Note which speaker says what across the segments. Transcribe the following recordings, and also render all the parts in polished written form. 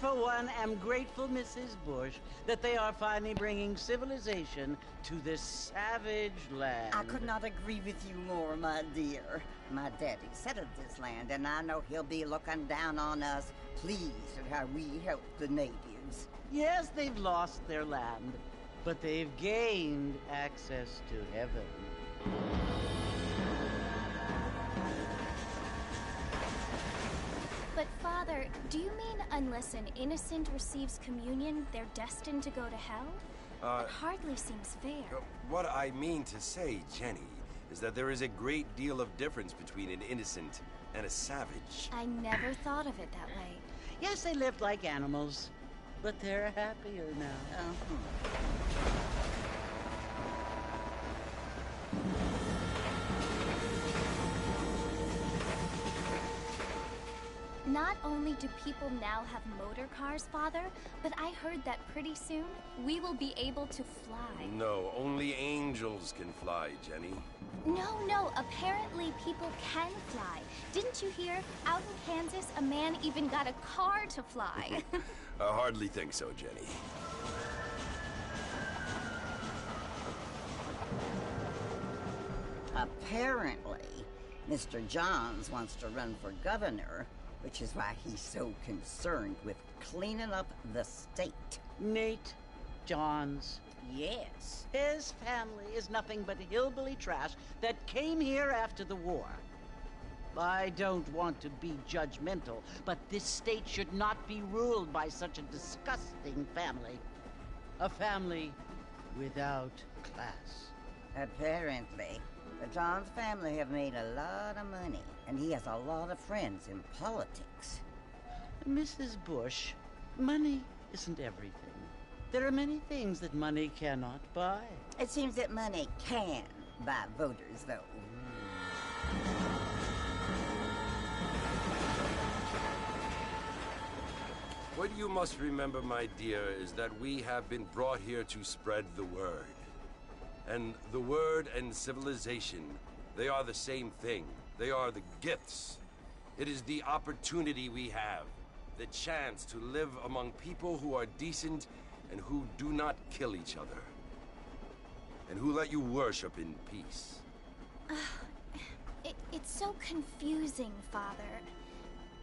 Speaker 1: for one, am grateful, Mrs. Bush, that they are finally bringing civilization to this savage land.
Speaker 2: I could not agree with you more, my dear. My daddy settled this land, and I know he'll be looking down on us, pleased at how we help the natives.
Speaker 1: Yes, they've lost their land, but they've gained access to heaven.
Speaker 3: But Father, do you mean unless an innocent receives communion, they're destined to go to hell? That hardly seems fair.
Speaker 4: What I mean to say, Jenny, is that there is a great deal of difference between an innocent and a savage.
Speaker 3: I never thought of it that way.
Speaker 1: Yes, they lived like animals, but they're happier now.
Speaker 3: Not only do people now have motor cars, Father, but I heard that pretty soon we will be able to fly.
Speaker 4: No, only angels can fly, Jenny.
Speaker 3: No, apparently people can fly. Didn't you hear? Out in Kansas, a man even got a car to fly.
Speaker 4: I hardly think so, Jenny.
Speaker 2: Apparently, Mr. Johns wants to run for governor, which is why he's so concerned with cleaning up the state.
Speaker 1: Nate Johns.
Speaker 2: Yes.
Speaker 1: His family is nothing but hillbilly trash that came here after the war. I don't want to be judgmental, but this state should not be ruled by such a disgusting family. A family without class.
Speaker 2: Apparently. The Johns family have made a lot of money, and he has a lot of friends in politics.
Speaker 1: Mrs. Bush, money isn't everything. There are many things that money cannot buy.
Speaker 2: It seems that money can buy voters, though.
Speaker 4: What you must remember, my dear, is that we have been brought here to spread the word. And the word and civilization, they are the same thing. They are the gifts. It is the opportunity we have, the chance to live among people who are decent and who do not kill each other, and who let you worship in peace.
Speaker 3: It's so confusing, Father.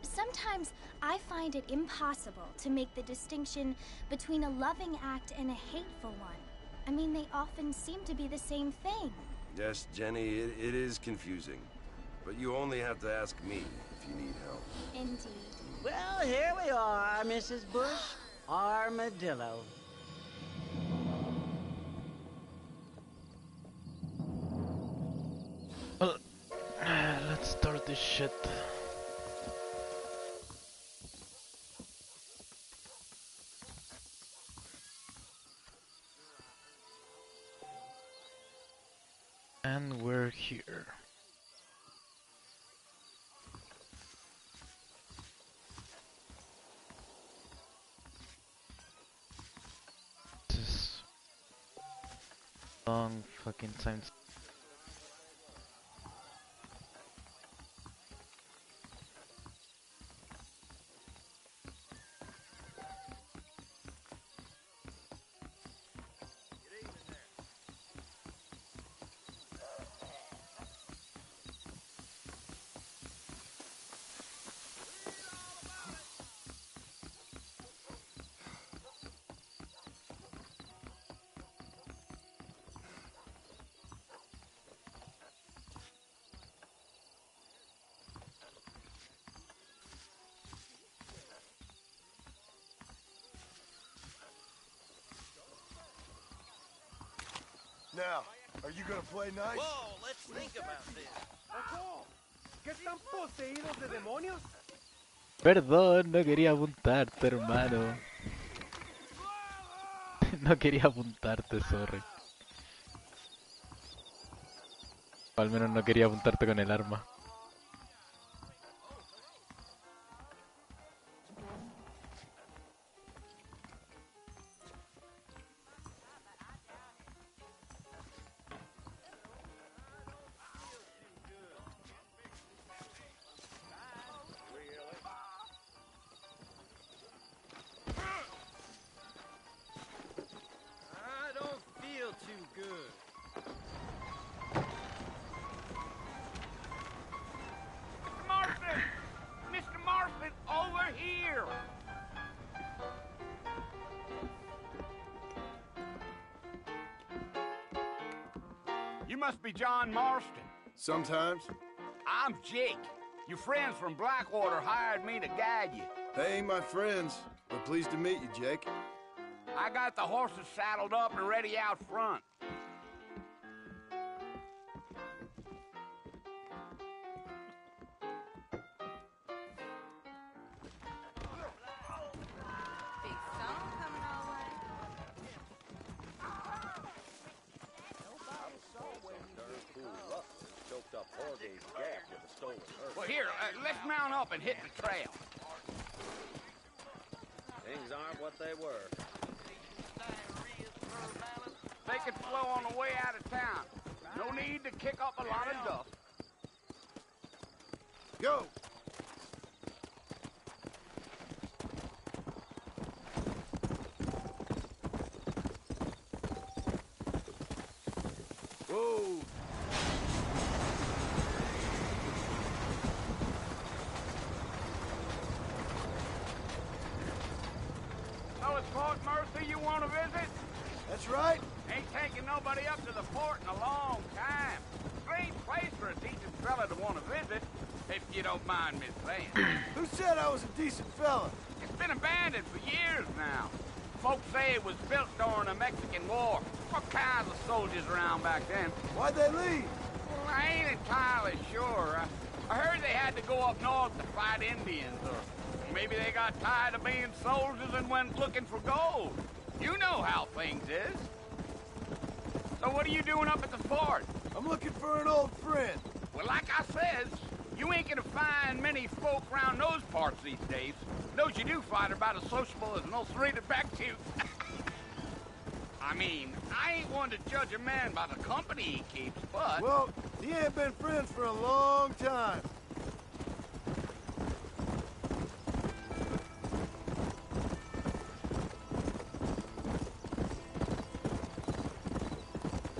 Speaker 3: Sometimes I find it impossible to make the distinction between a loving act and a hateful one. I mean, they often seem to be the same thing.
Speaker 4: Yes, Jenny, it is confusing. But you only have to ask me if you need help.
Speaker 3: Indeed.
Speaker 1: Well, here we are, Mrs. Bush. Armadillo.
Speaker 5: Well, let's start this shit. And we're here. This is long fucking time.
Speaker 6: Now, are you gonna play nice?
Speaker 7: Whoa, let's think about this. ¡Ojo! ¿Qué están poseídos de demonios?
Speaker 5: Perdón, no quería apuntarte, hermano. No quería apuntarte, sorry. O al menos no quería apuntarte con el arma.
Speaker 8: You must be John Marston.
Speaker 6: Sometimes.
Speaker 8: I'm Jake. Your friends from Blackwater hired me to guide you.
Speaker 6: They ain't my friends, but pleased to meet you, Jake.
Speaker 8: I got the horses saddled up and ready out front.
Speaker 9: Big song coming our way.
Speaker 8: Well, here, let's mount up and hit the trail.
Speaker 10: Things aren't what they were.
Speaker 8: They could flow on the way out of town. No need to kick up a lot of dust.
Speaker 6: Go! Whoa!
Speaker 8: So it's Fort Mercy you want to visit?
Speaker 6: That's right.
Speaker 8: Ain't taking nobody up to the fort in a long time. Great place for a decent fella to want to visit, if you don't mind me saying.
Speaker 6: Who said I was a decent fella?
Speaker 8: It's been abandoned for years now. Folks say it was built during the Mexican War. What kinds of soldiers around back then?
Speaker 6: Why'd they leave?
Speaker 8: Well, I ain't entirely sure. I heard they had to go up north to fight Indians, or maybe they got tired of being soldiers and went looking for gold. You know how things is. So what are you doing up at the fort?
Speaker 6: I'm looking for an old friend.
Speaker 8: Well, like I says, you ain't gonna find many folk around those parts these days. Those you do find are about as sociable as an ulcerated back tooth. I mean, I ain't one to judge a man by the company he keeps, but...
Speaker 6: Well, he ain't been friends for a long time.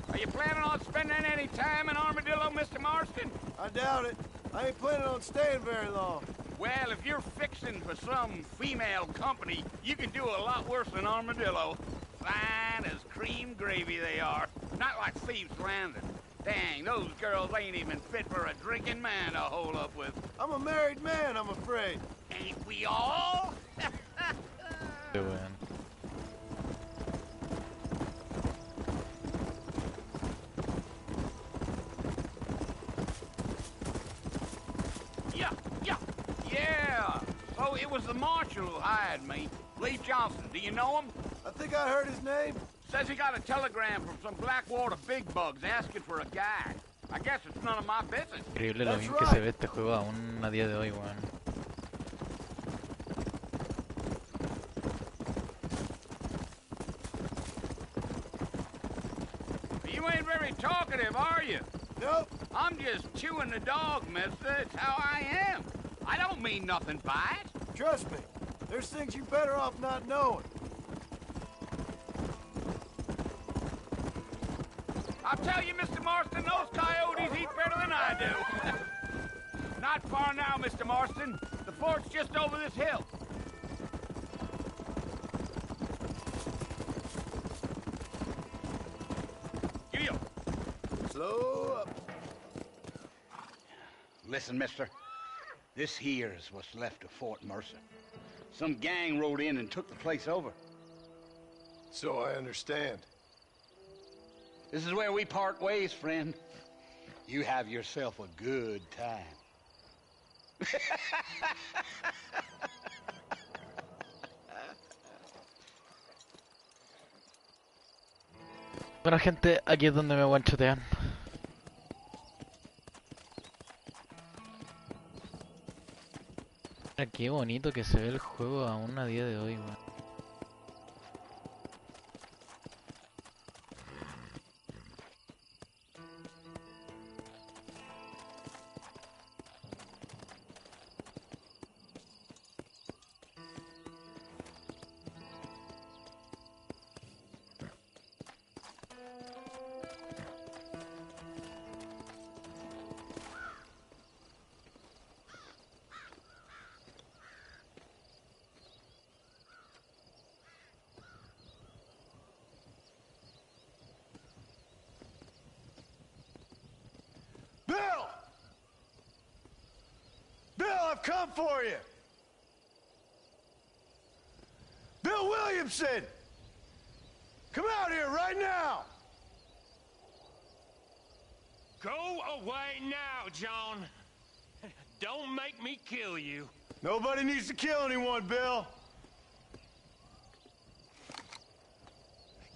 Speaker 8: Are you planning on spending any time in Armadillo, Mr. Marston?
Speaker 6: I doubt it. I ain't planning on staying very long.
Speaker 8: Well, if you're fixing for some female company, you can do a lot worse than Armadillo. Fine as cream gravy they are. Not like Thieves' Landing. Dang, those girls ain't even fit for a drinking man to hold up with.
Speaker 6: I'm a married man, I'm afraid.
Speaker 8: Ain't we all?
Speaker 5: Doing. Yeah. So it was the marshal who hired me. Lee Johnson, do you know him?
Speaker 6: I think I heard his name.
Speaker 8: Says he got a telegram from some Blackwater big bugs asking for a guide. I guess it's none of my business.
Speaker 5: Increíble lo bien que se ve este juego aún a día de hoy, weón.
Speaker 8: You ain't very talkative, are you?
Speaker 6: Nope.
Speaker 8: I'm just chewing the dog, mister. It's how I am. I don't mean nothing by it.
Speaker 6: Trust me. There's things you better off not knowing.
Speaker 8: I'll tell you, Mr. Marston, those coyotes eat better than I do. Not far now, Mr. Marston. The fort's just over this hill. Giddy up.
Speaker 6: Slow up.
Speaker 8: Listen, mister. This here is what's left of Fort Mercer. Some gang rode in and took the place over.
Speaker 6: So I understand.
Speaker 8: This is where we part ways, friend. You have yourself a good time.
Speaker 5: Bueno, gente, aquí es donde me guanchotean. Qué bonito que se ve el juego aún a día de hoy, weón.
Speaker 6: I've come for you! Bill Williamson! Come out here right now!
Speaker 7: Go away now, John. Don't make me kill you.
Speaker 6: Nobody needs to kill anyone, Bill.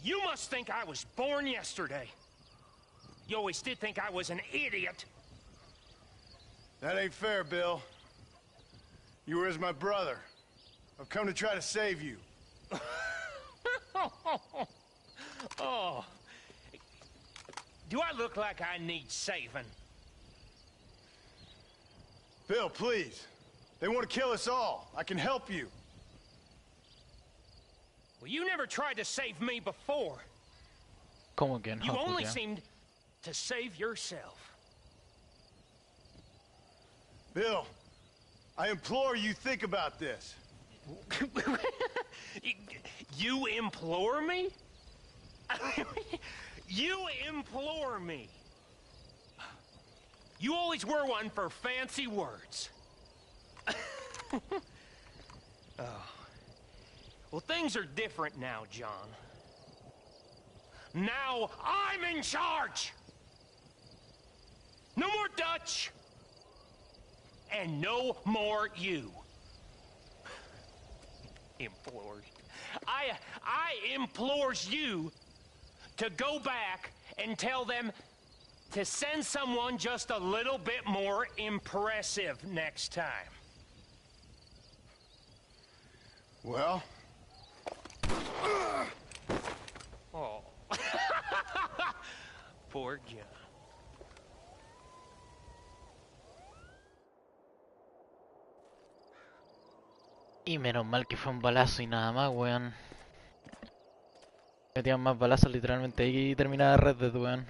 Speaker 7: You must think I was born yesterday. You always did think I was an idiot.
Speaker 6: That ain't fair, Bill. You were as my brother. I've come to try to save you.
Speaker 7: Oh. Do I look like I need saving?
Speaker 6: Bill, please. They want to kill us all. I can help you.
Speaker 7: Well, you never tried to save me before.
Speaker 11: ¿Cómo que no?
Speaker 7: You only
Speaker 11: Julián?
Speaker 7: seemed to save yourself.
Speaker 6: Bill, I implore you think about this.
Speaker 7: You implore me? You implore me. You always were one for fancy words. Oh. Well, things are different now, John. Now I'm in charge. No more Dutch. And no more you. Implores. I implores you to go back and tell them to send someone just a little bit more impressive next time.
Speaker 6: Well?
Speaker 7: Oh. Poor John.
Speaker 11: Y menos mal que fue un balazo y nada más, weón. Metían más balazos literalmente ahí y terminaba Red Dead, weón.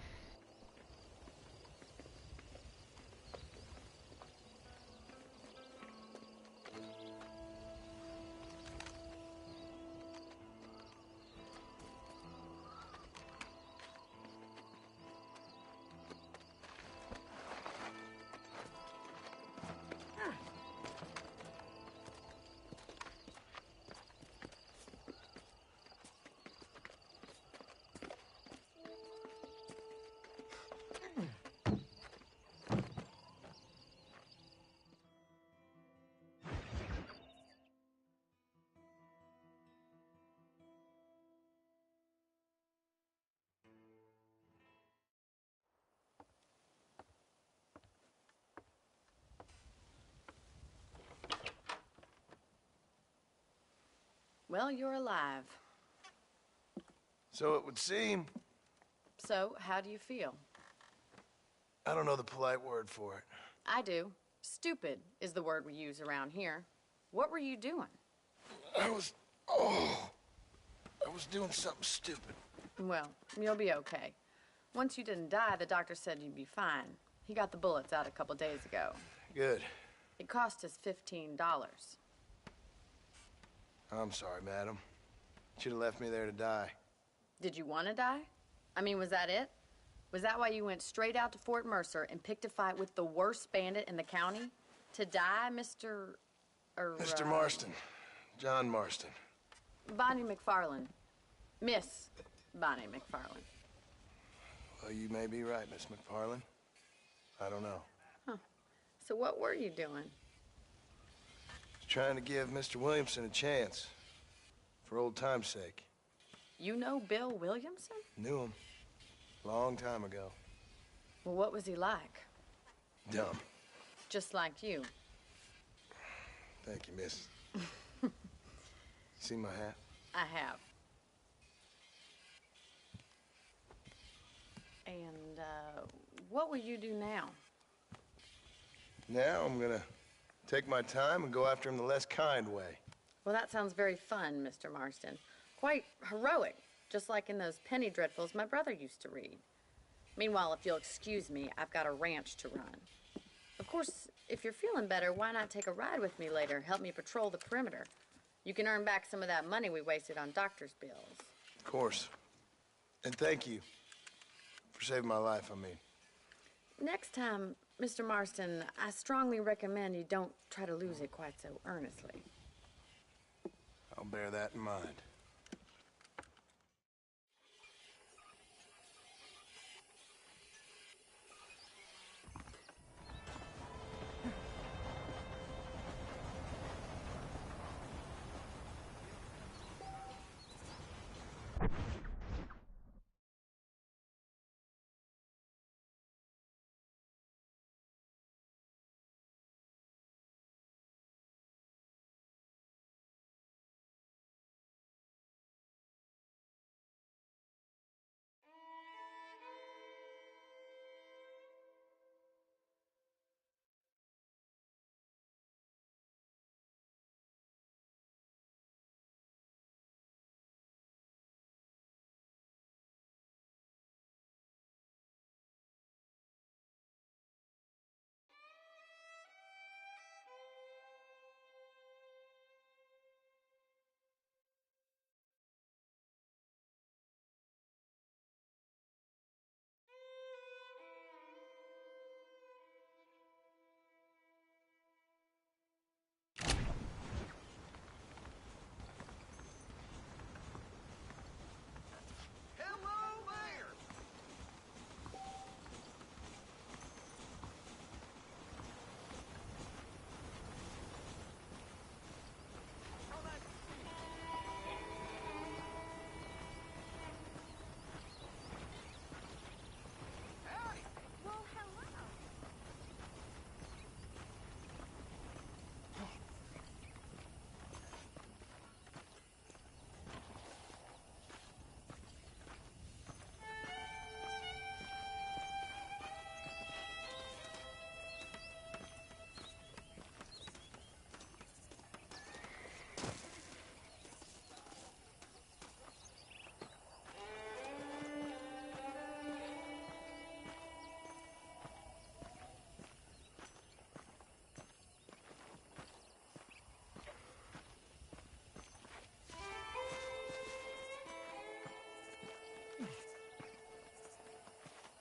Speaker 12: Well, you're alive.
Speaker 6: So it would seem.
Speaker 12: So, how do you feel?
Speaker 6: I don't know the polite word for it.
Speaker 12: I do. Stupid is the word we use around here. What were you doing?
Speaker 6: I was doing something stupid.
Speaker 12: Well, you'll be okay. Once you didn't die, the doctor said you'd be fine. He got the bullets out a couple days ago.
Speaker 6: Good.
Speaker 12: It cost us $15.
Speaker 6: I'm sorry, madam. Should have left me there to die.
Speaker 12: Did you want to die? I mean, was that it? Was that why you went straight out to Fort Mercer and picked a fight with the worst bandit in the county? To die, Mr.
Speaker 6: Mr. Marston. John Marston.
Speaker 12: Bonnie McFarland. Miss Bonnie McFarland.
Speaker 6: Well, you may be right, Miss McFarland. I don't know.
Speaker 12: Huh. So what were you doing?
Speaker 6: Trying to give Mr. Williamson a chance. For old time's sake.
Speaker 12: You know Bill Williamson?
Speaker 6: Knew him. Long time ago.
Speaker 12: Well, what was he like?
Speaker 6: Dumb.
Speaker 12: Just like you.
Speaker 6: Thank you, miss. See my hat?
Speaker 12: I have. And, what will you do now?
Speaker 6: Now I'm gonna take my time and go after him the less kind way.
Speaker 12: Well, that sounds very fun, Mr. Marston. Quite heroic, just like in those penny dreadfuls my brother used to read. Meanwhile, if you'll excuse me, I've got a ranch to run. Of course, if you're feeling better, why not take a ride with me later? Help me patrol the perimeter. You can earn back some of that money we wasted on doctor's bills.
Speaker 6: Of course. And thank you for saving my life, I mean.
Speaker 12: Next time, Mr. Marston, I strongly recommend you don't try to lose it quite so earnestly.
Speaker 6: I'll bear that in mind.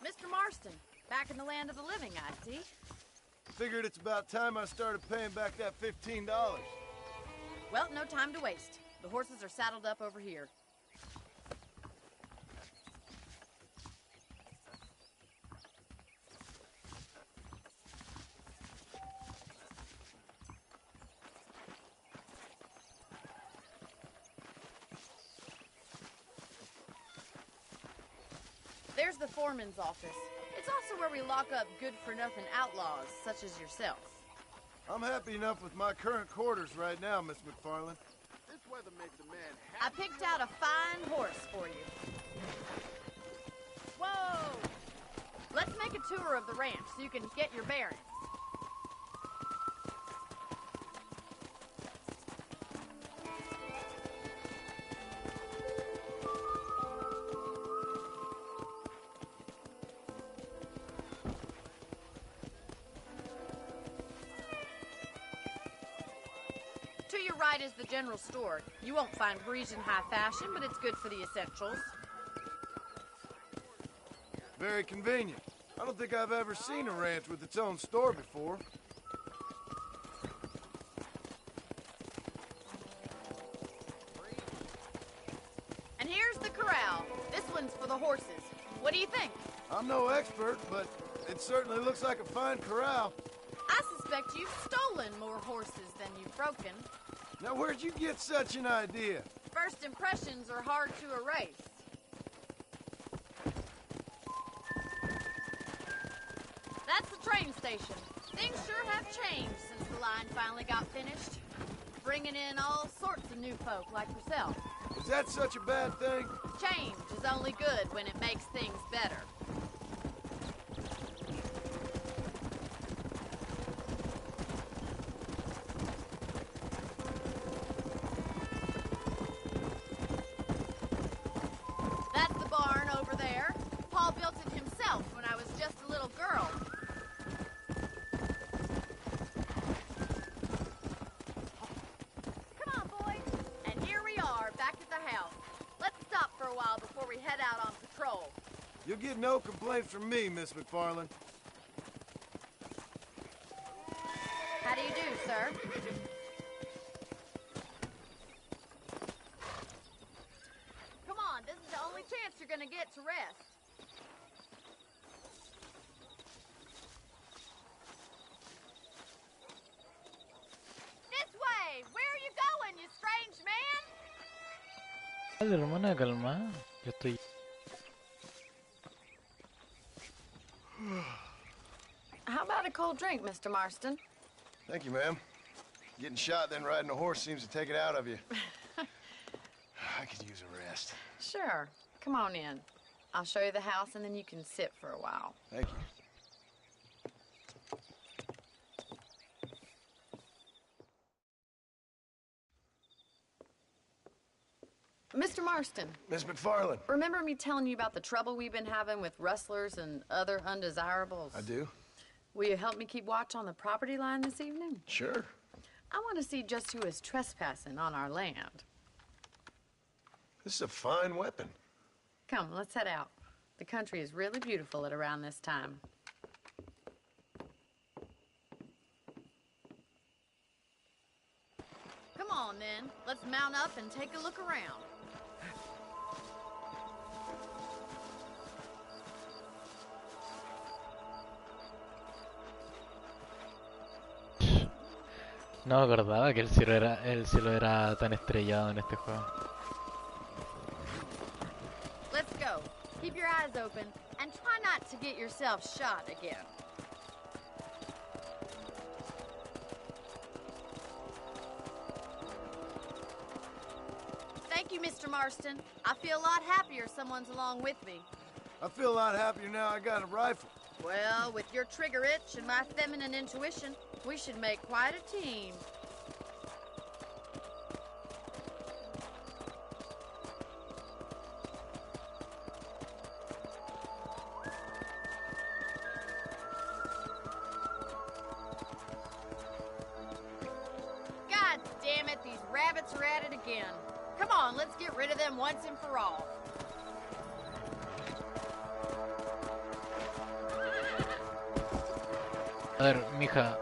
Speaker 12: Mr. Marston, back in the land of the living, I see.
Speaker 6: Figured it's about time I started paying back that $15.
Speaker 12: Well, no time to waste. The horses are saddled up over here. There's the foreman's office. It's also where we lock up good-for-nothing outlaws, such as yourself.
Speaker 6: I'm happy enough with my current quarters right now, Miss McFarland.
Speaker 13: This weather makes a man
Speaker 12: I
Speaker 13: happy.
Speaker 12: picked out a fine horse for you. Whoa! Let's make a tour of the ranch so you can get your bearings. To your right is the general store. You won't find Parisian high fashion, but it's good for the essentials.
Speaker 6: Very convenient. I don't think I've ever seen a ranch with its own store before.
Speaker 12: And here's the corral. This one's for the horses. What do you think?
Speaker 6: I'm no expert, but it certainly looks like a fine corral.
Speaker 12: I suspect you've stolen more horses than you've broken.
Speaker 6: Now, where'd you get such an idea?
Speaker 12: First impressions are hard to erase. That's the train station. Things sure have changed since the line finally got finished. Bringing in all sorts of new folk like yourself.
Speaker 6: Is that such a bad thing?
Speaker 12: Change is only good when it makes things better. That's the barn over there. Paul built it himself when I was just a little girl. Come on, boys. And here we are, back at the house. Let's stop for a while before we head out on patrol.
Speaker 6: You'll get no complaints from me, Miss McFarland.
Speaker 12: How do you do, sir? Come on, this is the only chance you're gonna get to rest. This way! Where are you going, you strange man?
Speaker 11: Dale, hermana, calma. Yo estoy...
Speaker 12: How about a cold drink, Mr. Marston?
Speaker 6: Thank you, ma'am. Getting shot, then riding a horse seems to take it out of you. I could use a rest.
Speaker 12: Sure. Come on in. I'll show you the house, and then you can sit for a while.
Speaker 6: Thank you.
Speaker 12: Mr. Marston.
Speaker 6: Miss McFarland.
Speaker 12: Remember me telling you about the trouble we've been having with rustlers and other undesirables?
Speaker 6: I do.
Speaker 12: Will you help me keep watch on the property line this evening?
Speaker 6: Sure.
Speaker 12: I want to see just who is trespassing on our land.
Speaker 6: This is a fine weapon.
Speaker 12: Come, let's head out. The country is really beautiful at around this time. Come on, then. Let's mount up and take a look around.
Speaker 11: No me acordaba que el cielo era tan estrellado en este juego.
Speaker 12: Let's go. Keep your eyes open and try not to get yourself shot again. Thank you, Mr. Marston. I feel a lot happier someone's along with me.
Speaker 6: I feel a lot happier now I got a rifle.
Speaker 12: Well, with your trigger itch and my feminine intuition, we should make quite a team. God damn it, these rabbits are at it again. Come on, let's get rid of them once and for all.
Speaker 11: A ver, mija.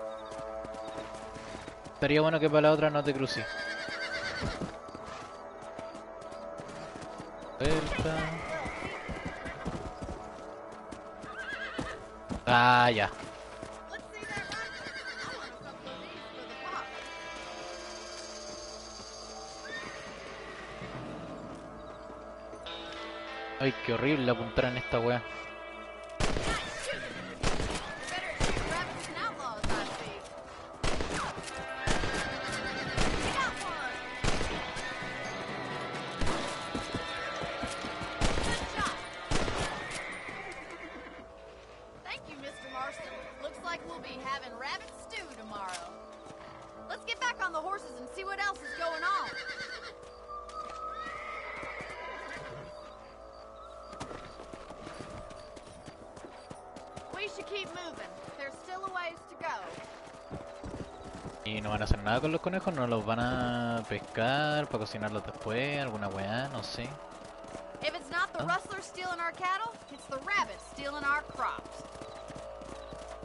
Speaker 11: Estaría bueno que para la otra no te crucí. Vuelta. Ah, ya. Ay, qué horrible apuntar en esta wea. ¿Y no van a hacer nada con los conejos? ¿No los van a pescar para cocinarlos después? ¿Alguna weá? No sé.
Speaker 12: If it's not the rustlers stealing our cattle, it's the rabbits stealing our crops.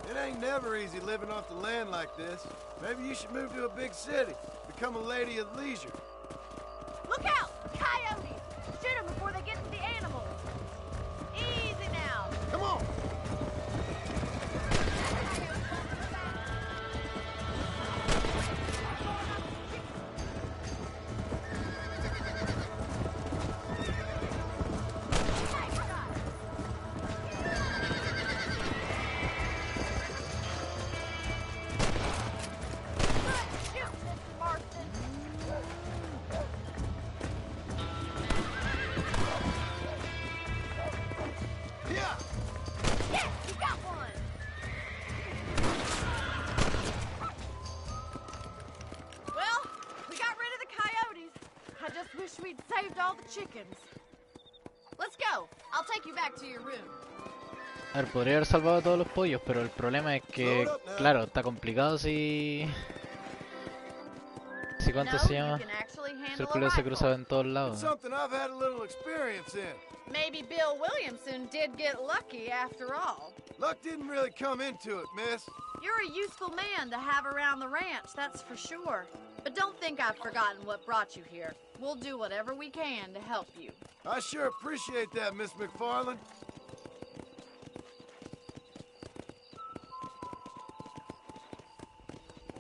Speaker 6: It ain't never easy living off the land like this. Maybe you should move to a big city, become a lady of leisure.
Speaker 12: Look out! Coyotes! Shoot them before they get to the animals. Easy now.
Speaker 6: Come on!
Speaker 12: We'd saved all the chickens. Let's go. I'll take you back to your room.
Speaker 11: A ver, podría haber salvado a todos los pollos, pero el problema es que, claro, está complicado si ¿cuánto se llama? Si el culo se cruzaba en todos lados.
Speaker 12: Maybe Bill Williamson did get lucky after all.
Speaker 6: Luck didn't really come into it, miss.
Speaker 12: You're a useful man to have around the ranch, that's for sure. But don't think I've forgotten what brought you here. We'll do whatever we can to help you.
Speaker 6: I sure appreciate that, Miss McFarland.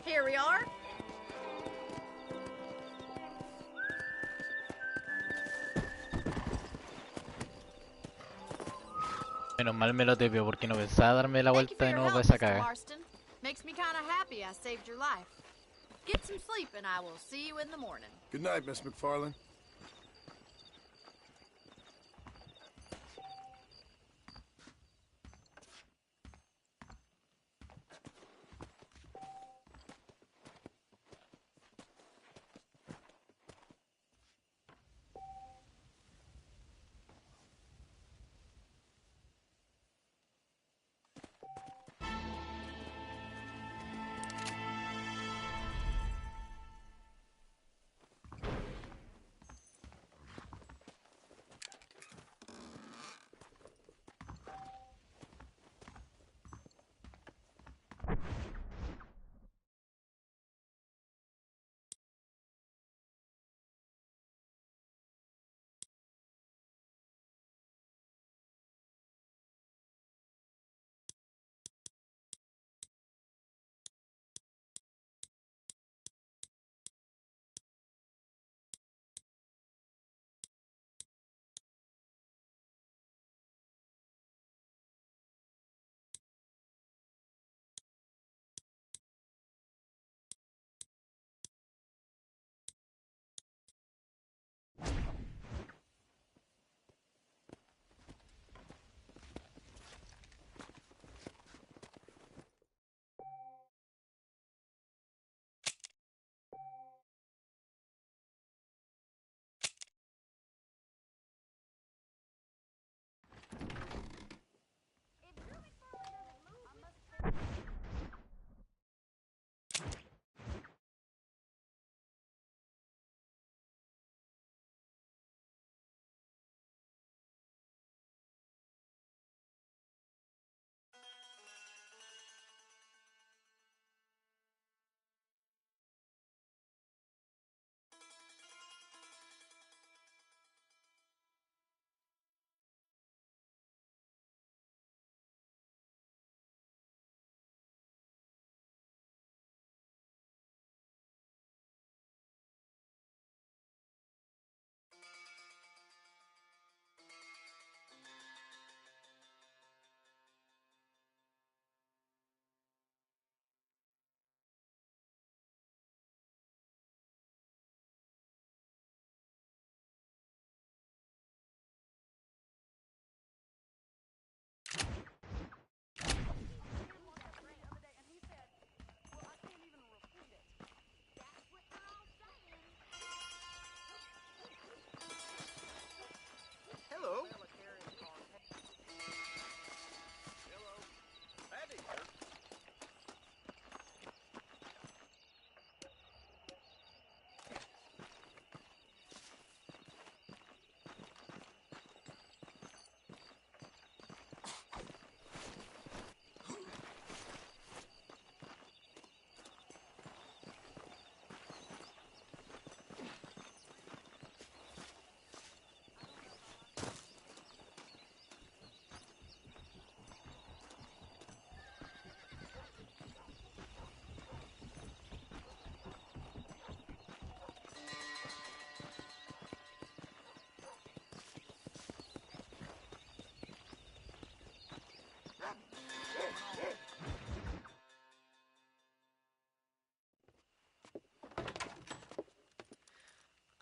Speaker 12: Here we are.
Speaker 11: Menos mal me lo tepio porque no pensaba darme la vuelta de nuevo para esa caga.
Speaker 12: Marston. Makes me kind of happy I saved your life. Get some sleep and I will see you in the morning.
Speaker 6: Good night, Miss McFarland.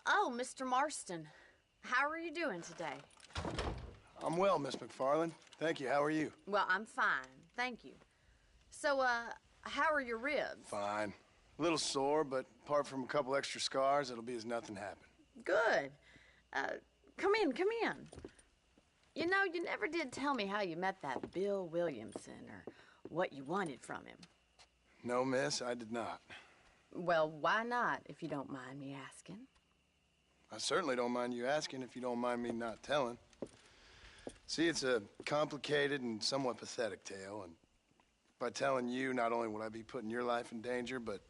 Speaker 12: Oh, Mr. Marston. How are you doing today?
Speaker 6: I'm well, Miss McFarland. Thank you. How are you?
Speaker 12: Well, I'm fine. Thank you. So, how are your ribs?
Speaker 6: Fine. A little sore, but apart from a couple extra scars, it'll be as nothing happened.
Speaker 12: Good. Come in, come in. You know, you never did tell me how you met that Bill Williamson or what you wanted from him.
Speaker 6: No, miss, I did not.
Speaker 12: Well, why not, if you don't mind me asking?
Speaker 6: I certainly don't mind you asking if you don't mind me not telling. See, it's a complicated and somewhat pathetic tale, and by telling you not only would I be putting your life in danger, but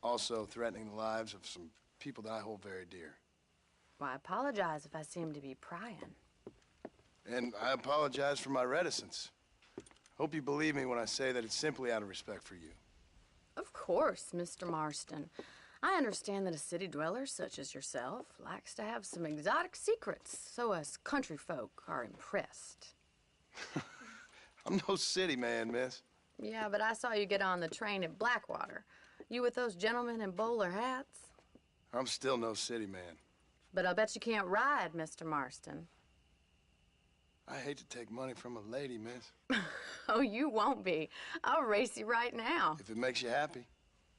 Speaker 6: also threatening the lives of some people that I hold very dear.
Speaker 12: Well, I apologize if I seem to be prying.
Speaker 6: And I apologize for my reticence. Hope you believe me when I say that it's simply out of respect for you.
Speaker 12: Of course, Mr. Marston. I understand that a city dweller such as yourself likes to have some exotic secrets, so us country folk are impressed.
Speaker 6: I'm no city man, miss.
Speaker 12: Yeah, but I saw you get on the train at Blackwater. You with those gentlemen in bowler hats?
Speaker 6: I'm still no city man.
Speaker 12: But I'll bet you can't ride, Mr. Marston.
Speaker 6: I hate to take money from a lady, miss.
Speaker 12: Oh, you won't be. I'll race you right now.
Speaker 6: If it makes you happy.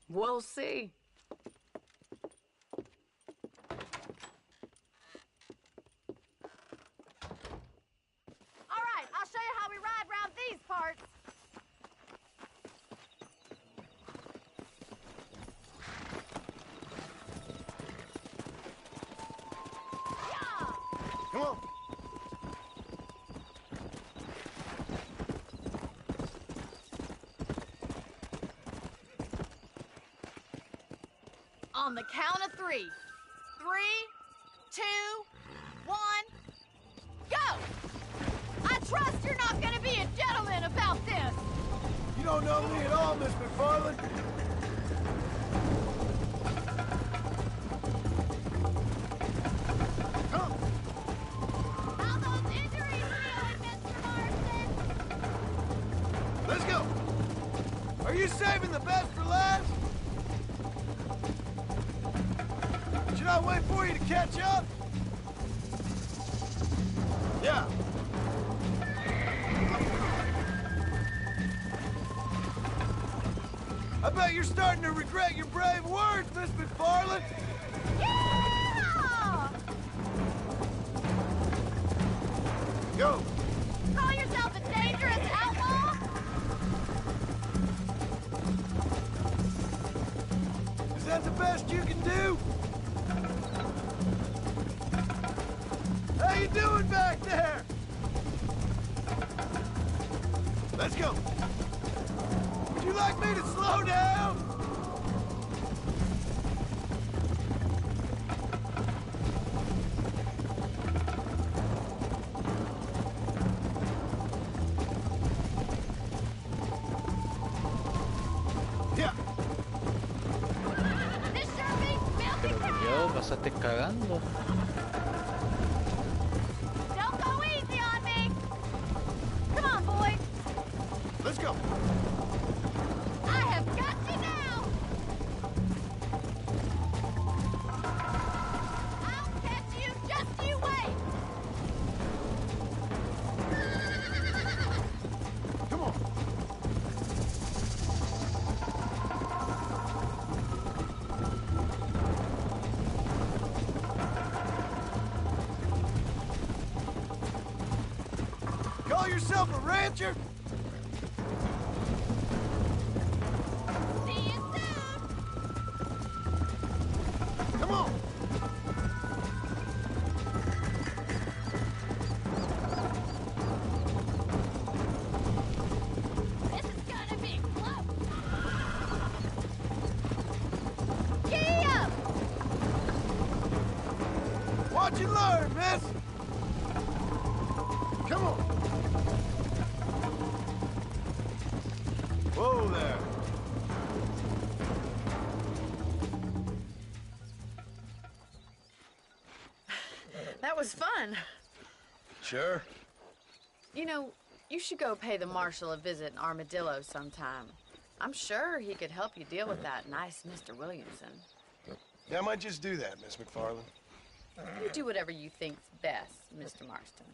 Speaker 12: We'll see.
Speaker 14: All right, I'll show you how we ride round these parts.
Speaker 6: Come on.
Speaker 14: On the count of 3. 3, 2, 1, go! I trust you're not gonna be a gentleman about this.
Speaker 6: You don't know me at all, Miss McFarland. Come.
Speaker 14: How those injuries feeling, Mr. Marston?
Speaker 6: Let's go. Are you saving the best for last? Should I wait for you to catch up? Yeah. I bet you're starting to regret your brave words, Miss McFarland.
Speaker 14: Yeah!
Speaker 6: Go.
Speaker 14: Call yourself a dangerous outlaw?
Speaker 6: Is that the best you can do? How you doing back there? Let's go. Would you like me to slow down? Yeah.
Speaker 14: This sure beats milking
Speaker 11: Pero
Speaker 14: cows.
Speaker 11: yo, pasaste cagando.
Speaker 14: Don't go easy on me. Come on, boys.
Speaker 6: Let's go.
Speaker 14: I have got you now. I'll catch you. Just you wait.
Speaker 6: Come on. Call yourself a rancher?
Speaker 14: See you soon.
Speaker 6: Come on.
Speaker 14: This is gonna be close. Giddy up.
Speaker 6: Watch and learn, miss. Come on. Whoa there.
Speaker 12: That was fun.
Speaker 6: Sure.
Speaker 12: You know, you should go pay the marshal a visit in Armadillo sometime. I'm sure he could help you deal with that nice Mr. Williamson.
Speaker 6: Yeah, I might just do that, Miss McFarland.
Speaker 12: You do whatever you think's best, Mr. Marston.